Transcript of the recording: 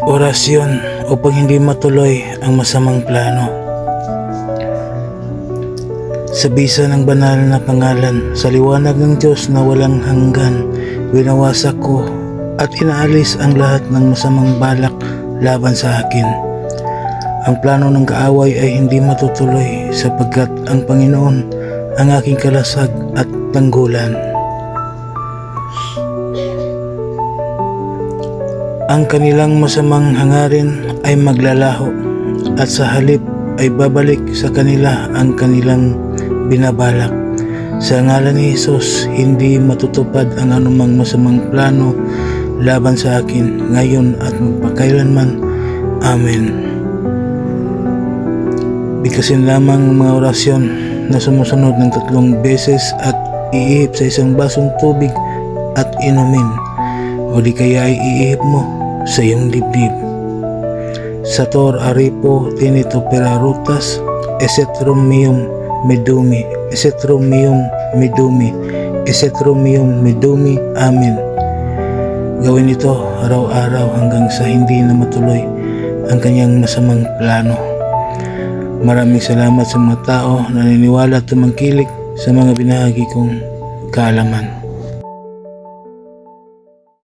Orasyon upang hindi matuloy ang masamang plano. Sa bisa ng banal na pangalan, sa liwanag ng Diyos na walang hanggan, winawasak ko at inaalis ang lahat ng masamang balak laban sa akin. Ang plano ng kaaway ay hindi matutuloy sapagkat ang Panginoon ang aking kalasag at tanggulan. Ang kanilang masamang hangarin ay maglalaho at sa halip ay babalik sa kanila ang kanilang binabalak. Sa ngalan ni Jesus, hindi matutupad ang anumang masamang plano laban sa akin ngayon at magpakailanman. Amen. Bigkasin lamang ang mga orasyon na sumusunod ng 3 beses at iihip sa isang basong tubig at inumin, o di kaya ay iihip mo sa iyong dibdib. Sator aripo tinito perarutas esetrum meum medumi, esetrum meum medumi, esetrum meum medumi. Amen. Gawin ito araw-araw hanggang sa hindi na matuloy ang kanyang masamang plano. Maraming salamat sa mga tao na naniniwala at tumangkilik sa mga binahagi kong kaalaman.